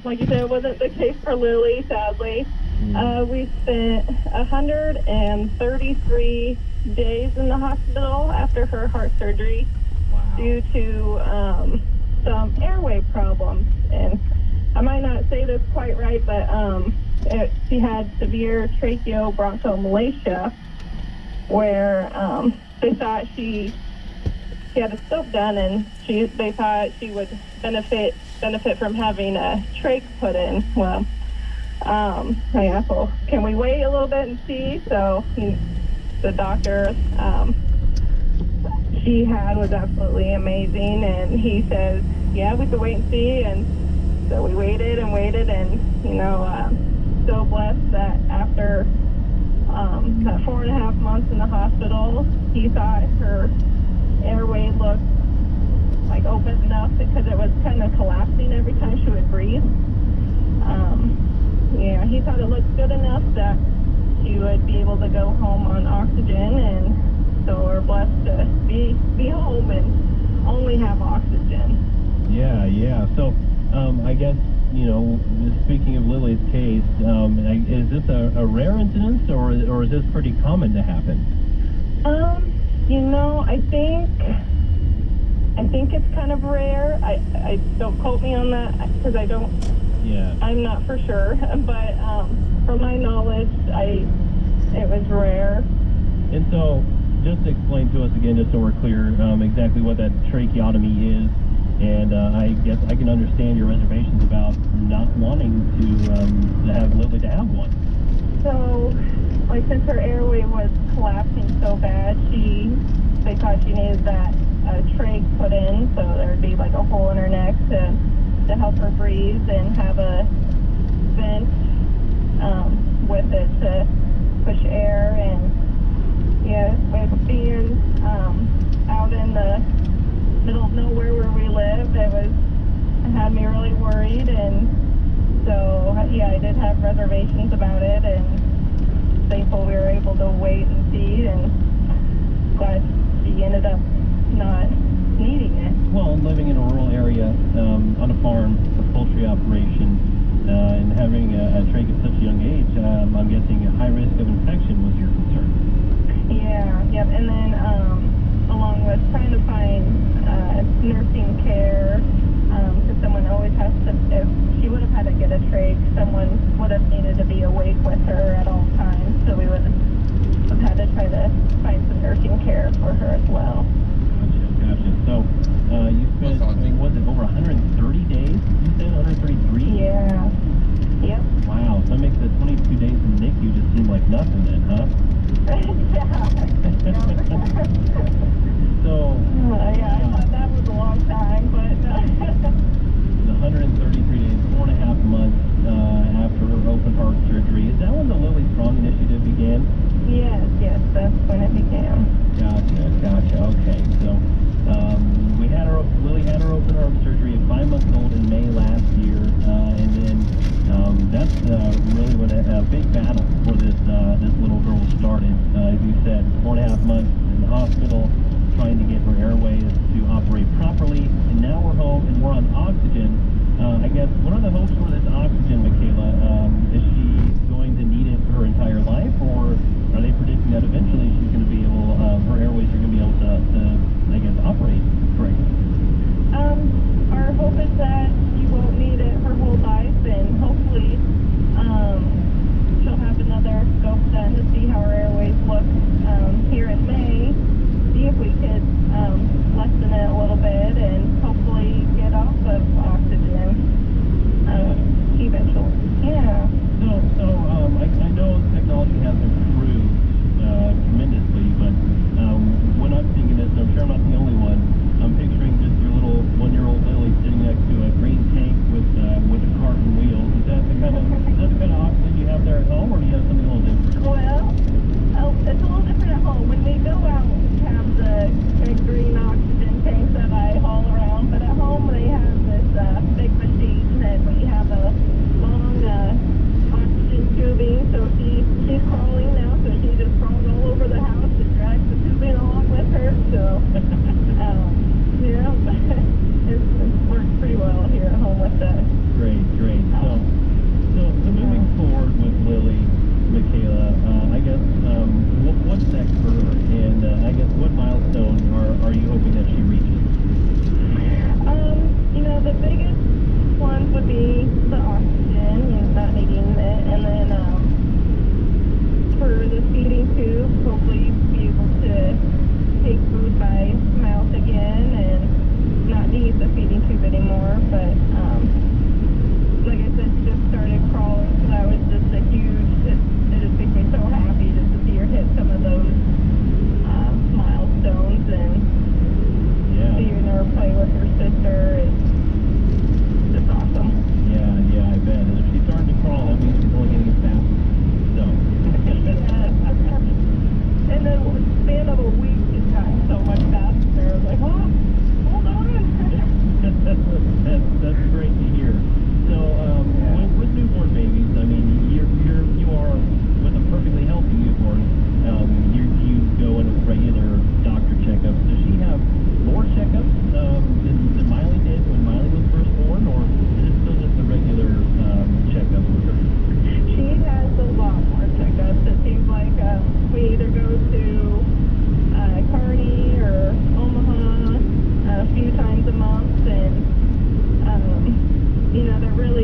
Like you said, it wasn't the case for Lily, sadly. We spent 133 days in the hospital after her heart surgery. Wow. Due to some airway problems. And I might not say this quite right, but she had severe tracheobronchomalacia, where they thought she had a scope done, and they thought she would benefit from having a trach put in. Well, I asked, well, can we wait a little bit and see? So the doctor she had was absolutely amazing, and he says, yeah, we could wait and see. And so we waited and so blessed that after that 4.5 months in the hospital, he thought her airway looked like open enough because it was kind of collapsing every time she would breathe. He thought it looked good enough that she would be able to go home on oxygen, and so we're blessed to be home and only have oxygen. Yeah. So I guess, speaking of Lily's case, is this a rare incident, or is this pretty common to happen? I think it's kind of rare. I don't quote me on that because I don't. Yeah. I'm not for sure, but from my knowledge, it was rare. And so, just explain to us again, just so we're clear, exactly what that tracheotomy is. And I guess I can understand your reservations about not wanting to have Lily to have one. So, since her airway was collapsing so bad, they thought she needed that trach put in, so there would be like a hole in her neck to help her breathe and have a vent with it to push air. And with being out in the middle of nowhere where we live, it had me really worried, and so I did have reservations about it, and thankful we were able to wait and see, and glad she ended up not needing it. Well, living in a rural area on a farm, a poultry operation, and having a trach at such a young age, I'm guessing a high risk of infection was your concern. Yep, and then along with trying to find nursing care, because someone always has to, if she would have had to get a trach, someone would have needed to be awake with her at all times, so we would have had to try to find some nursing care for her as well. Gotcha. So you spent, was it over 130 days? You said 133? Yeah. Yep. Wow, so that makes the 22 days in the NICU just seem like nothing then, huh? So, I thought that was a long time, but 133 days, 4.5 months after her open heart surgery. Is that when the Lily Strong Initiative began? Yes, that's when it began. Gotcha. Okay, so Lily had her open heart surgery at 5 months old in May last year, and then that's really when a big battle for this little girl started. As you said, 4.5 months in the hospital, trying to get her airways to operate properly, and now we're home and we're on oxygen. I guess, what are the hopes for this oxygen, Michaela? Is she going to need it her entire life, or are they predicting that eventually she's going to be able, her airways are going to be able to I guess, operate correctly? Our hope is that she won't need it her whole life, and hopefully she'll have another scope done to see how her airways look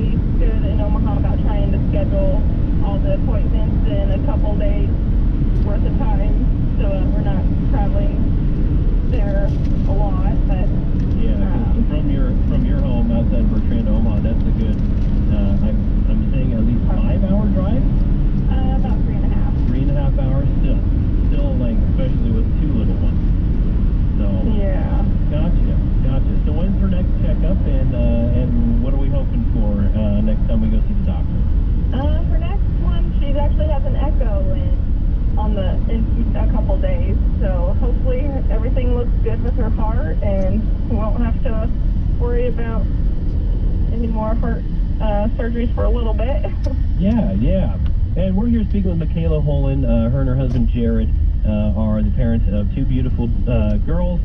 really good in Omaha about trying to schedule all the appointments in a couple days worth of time, so that we're not traveling there a lot. But yeah, from your home outside Bertrand, Omaha, that's a good. I'm saying at least 5-hour drive. About 3.5. 3.5 hours still like, especially with two little ones. So Yeah. Gotcha. So when's her next checkup, and what are we hoping for next time we go see the doctor? Her next one, she actually has an echo in a couple days, so hopefully everything looks good with her heart, and we won't have to worry about any more heart surgeries for a little bit. Yeah. And we're here speaking with Michaela Holland. Her and her husband Jared are the parents of two beautiful girls.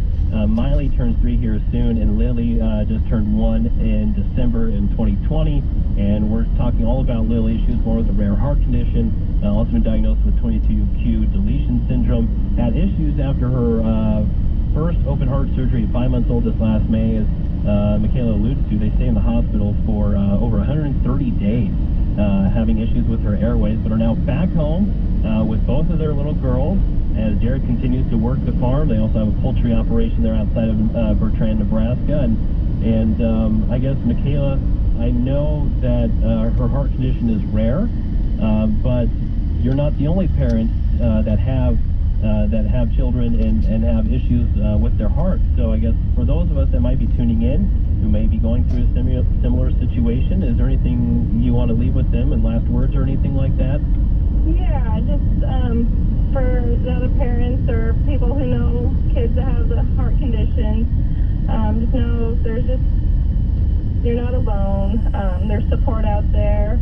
Miley turns 3 here soon, and Lily just turned 1 in December in 2020. And we're talking all about Lily. She was born with a rare heart condition, also been diagnosed with 22q deletion syndrome. Had issues after her first open heart surgery at 5 months old this last May, as Michaela alluded to. They stay in the hospital for over 130 days, having issues with her airways, but are now back home with both of their little girls as Jared continues to work the farm. They also have a poultry operation there outside of Bertrand, Nebraska. And I guess, Michaela, I know that her heart condition is rare, but you're not the only parents that have children and have issues with their hearts. So I guess for those of us that might be tuning in, who may be going through a similar situation, is there anything you want to leave with them, and last words or anything like that? Yeah, just for the other parents or people who know kids that have the heart condition, just know you're not alone. There's support out there.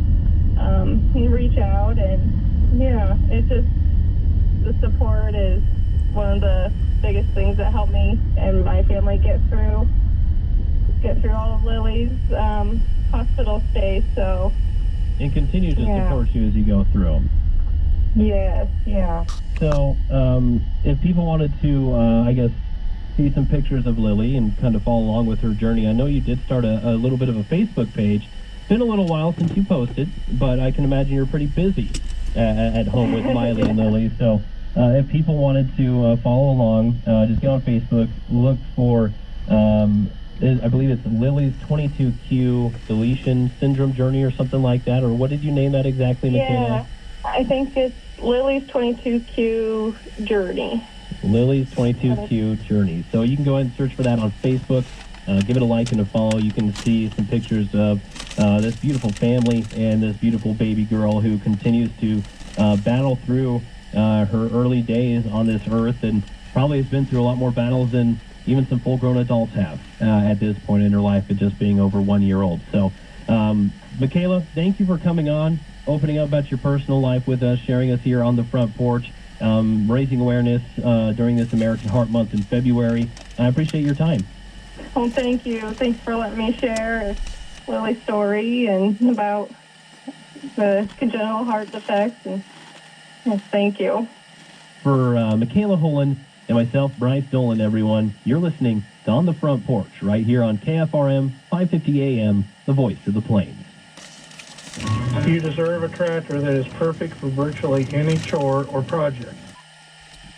You reach out, and yeah, it's just, the support is one of the biggest things that helped me and my family get through all of Lily's hospital stays. So, And continue to support you as you go through them. Yes, yeah. So, if people wanted to, I guess, see some pictures of Lily and kind of follow along with her journey, I know you did start a little bit of a Facebook page. It's been a little while since you posted, but I can imagine you're pretty busy at home with Miley and Lily. So, if people wanted to follow along, just get on Facebook, look for, I believe it's Lily's 22q deletion syndrome journey or something like that. Or what did you name that exactly, Michaela? Yeah, I think it's Lily's 22q journey. Lily's 22q journey. So you can go ahead and search for that on Facebook. Give it a like and a follow. You can see some pictures of this beautiful family and this beautiful baby girl who continues to battle through her early days on this earth, and probably has been through a lot more battles than even some full-grown adults have at this point in her life, of just being over 1 year old. So, Michaela, thank you for coming on, opening up about your personal life with us, sharing us here on the front porch, raising awareness during this American Heart Month in February. I appreciate your time. Well, thank you. Thanks for letting me share Lily's story and about the congenital heart defects. And yes, thank you. For Michaela Holland and myself, Bryce Dolan, everyone, you're listening to On the Front Porch right here on KFRM 550 AM, the voice of the plains. You deserve a tractor that is perfect for virtually any chore or project.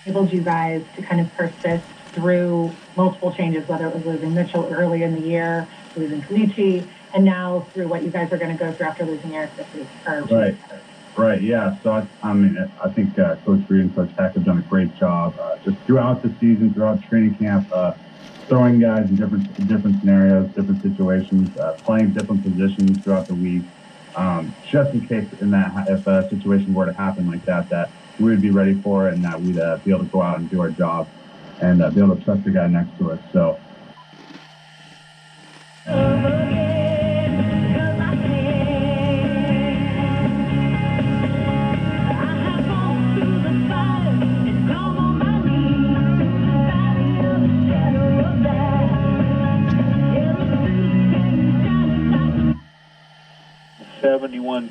Enabled you guys to kind of persist through multiple changes, whether it was losing Mitchell early in the year, losing Kalichi, and now through what you guys are going to go through after losing Eric this week. Right, yeah. So, I think Coach Reed and Coach Heck have done a great job just throughout the season, throughout training camp, throwing guys in different scenarios, different situations, playing different positions throughout the week, just in case if a situation were to happen like that we would be ready for it, and that we'd be able to go out and do our job and be able to trust the guy next to us. So.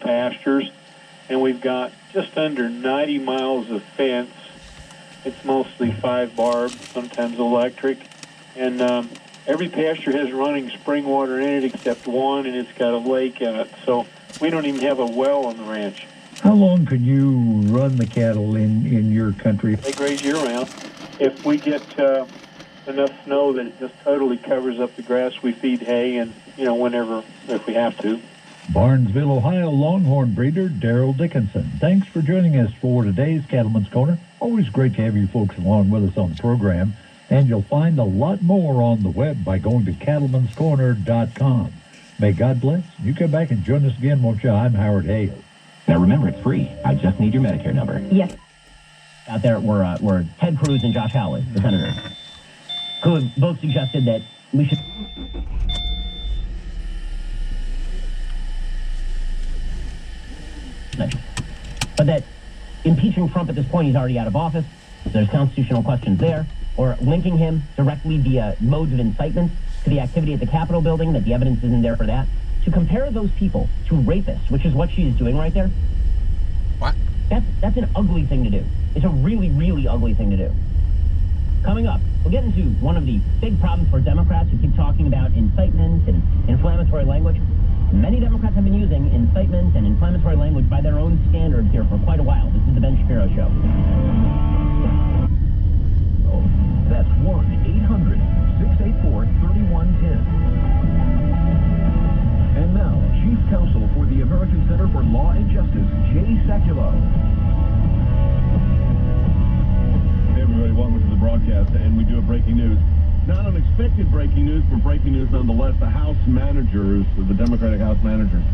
Pastures, and we've got just under 90 miles of fence. It's mostly 5 barb, sometimes electric, and Every pasture has running spring water in it except one, and it's got a lake in it. So we don't even have a well on the ranch. How long can you run the cattle in your country? They graze year-round. If we get enough snow that it just totally covers up the grass, we feed hay, and, whenever, if we have to. Barnesville, Ohio Longhorn breeder Daryl Dickinson. Thanks for joining us for today's Cattleman's Corner. Always great to have you folks along with us on the program. And you'll find a lot more on the web by going to cattleman'scorner.com. May God bless. You come back and join us again, won't you? I'm Howard Hale. Now remember, it's free. I just need your Medicare number. Yes. Out there were Ted Cruz and Josh Hawley, the senators, who both suggested that we should... But that impeaching Trump at this point, he's already out of office. There's constitutional questions there. Or linking him directly via modes of incitement to the activity at the Capitol building, that the evidence isn't there for that. To compare those people to rapists, which is what she's doing right there. What? That's an ugly thing to do. It's a really, really ugly thing to do. Coming up, we'll get into one of the big problems for Democrats who keep talking about incitement and inflammatory language. Many Democrats have been using incitement and inflammatory language by their own standards here for quite a while. This is the Ben Shapiro Show. That's 1-800-684-3110. And now, Chief Counsel for the American Center for Law and Justice, Jay Sekulow. Hey everybody, welcome to the broadcast, and we do a breaking news. Not unexpected breaking news, but breaking news nonetheless. The House managers, the Democratic House managers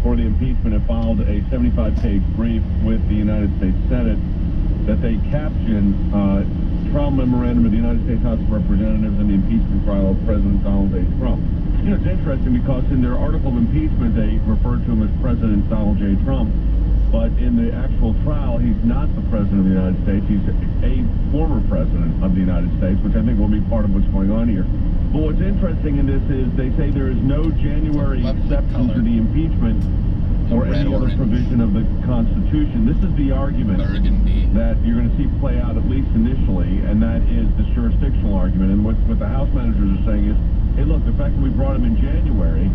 for the impeachment have filed a 75-page brief with the United States Senate that they caption trial memorandum of the United States House of Representatives in the impeachment trial of President Donald J. Trump. It's interesting because in their article of impeachment, they refer to him as President Donald J. Trump. But in the actual trial, he's not the President of the United States. He's a former President of the United States, which I think will be part of what's going on here. But what's interesting in this is they say there is no January exception to the impeachment or any other provision of the Constitution. This is the argument that you're going to see play out at least initially, and that is the jurisdictional argument. And what the House managers are saying is, hey, look, the fact that we brought him in January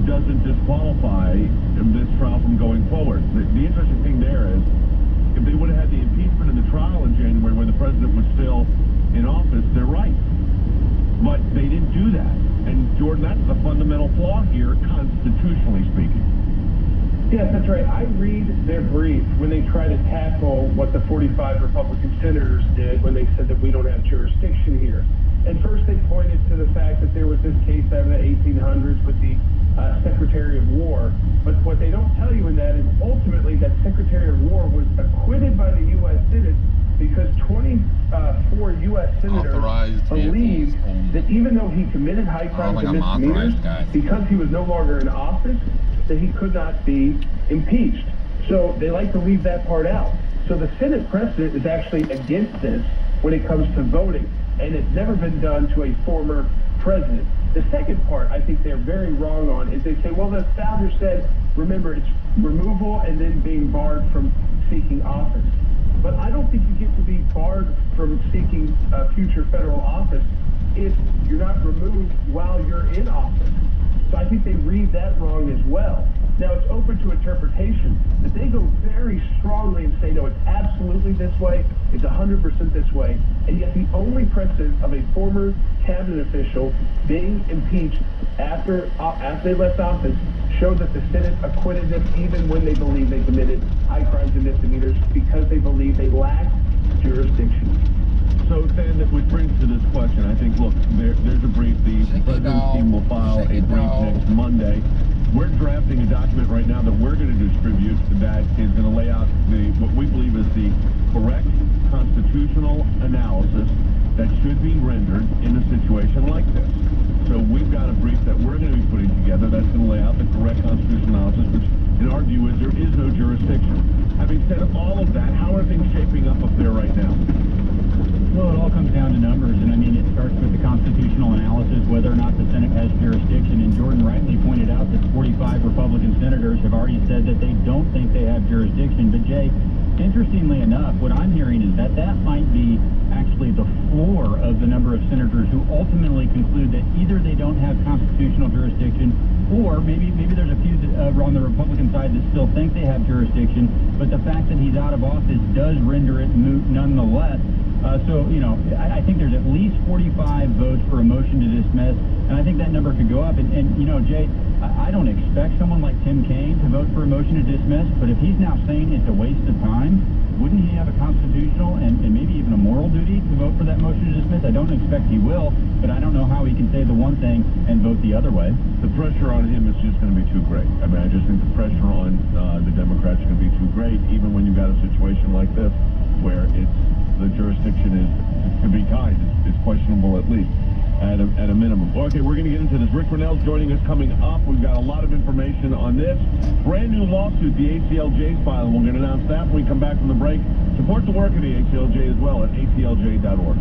doesn't disqualify this trial from going forward. The interesting thing there is, if they would have had the impeachment and the trial in January where the president was still in office, they're right. But they didn't do that. And, Jordan, that's the fundamental flaw here, constitutionally speaking. Yes, that's right. I read their brief when they try to tackle what the 45 Republican senators did when they said that we don't have jurisdiction here. And first they pointed to the fact that there was this case out of the 1800s with the Secretary of War. But what they don't tell you in that is ultimately that Secretary of War was acquitted by the U.S. Senate because 24 U.S. senators believed that even though he committed high crimes and misdemeanors, because he was no longer in office, that he could not be impeached. So they like to leave that part out. So the Senate precedent is actually against this when it comes to voting, and it's never been done to a former president. The second part I think they're very wrong on is they say, well, the founder said, remember, it's removal and then being barred from seeking office. But I don't think you get to be barred from seeking a future federal office if you're not removed while you're in office. So I think they read that wrong as well. Now, it's open to interpretation, but they go very strongly and say, no, it's absolutely this way, it's 100% this way, and yet the only precedent of a former cabinet official being impeached after they left office showed that the Senate acquitted them even when they believe they committed high crimes and misdemeanors because they believe they lacked jurisdiction. So, Stan, which brings to this question, I think, look, there's a brief. The President's team will file a brief next Monday. We're drafting a document right now that we're going to distribute that is going to lay out what we believe is the correct constitutional analysis that should be rendered in a situation like this. So we've got a brief that we're going to be putting together that's going to lay out the correct constitutional analysis, which in our view is there is no jurisdiction. Having said all of that, how are things shaping up there right now? Well, it all comes down to numbers, and I mean, it starts with the constitutional analysis, whether or not the Senate has jurisdiction, and Jordan rightly pointed out out that 45 Republican senators have already said that they don't think they have jurisdiction. But, Jay, interestingly enough, what I'm hearing is that that might be actually the floor of the number of senators who ultimately conclude that either they don't have constitutional jurisdiction, or maybe there's a few on the Republican side that still think they have jurisdiction, but the fact that he's out of office does render it moot nonetheless. So, you know, I think there's at least 45 votes for a motion to dismiss, and I think that number could go up. And you know, Jay, I don't expect someone like Tim Kaine to vote for a motion to dismiss, but if he's now saying it's a waste of time, wouldn't he have a constitutional and maybe even a moral duty to vote for that motion to dismiss? I don't expect he will, but I don't know how he can say the one thing and vote the other way. The pressure on him is just going to be too great. I mean, I just think the pressure on the Democrats is going to be too great, even when you've got a situation like this where the jurisdiction could be tied. It's questionable at least. At a minimum. Okay, we're going to get into this. Rick Grinnell's joining us coming up. We've got a lot of information on this. Brand new lawsuit, the ACLJ's filing. We're going to announce that when we come back from the break. Support the work of the ACLJ as well at aclj.org.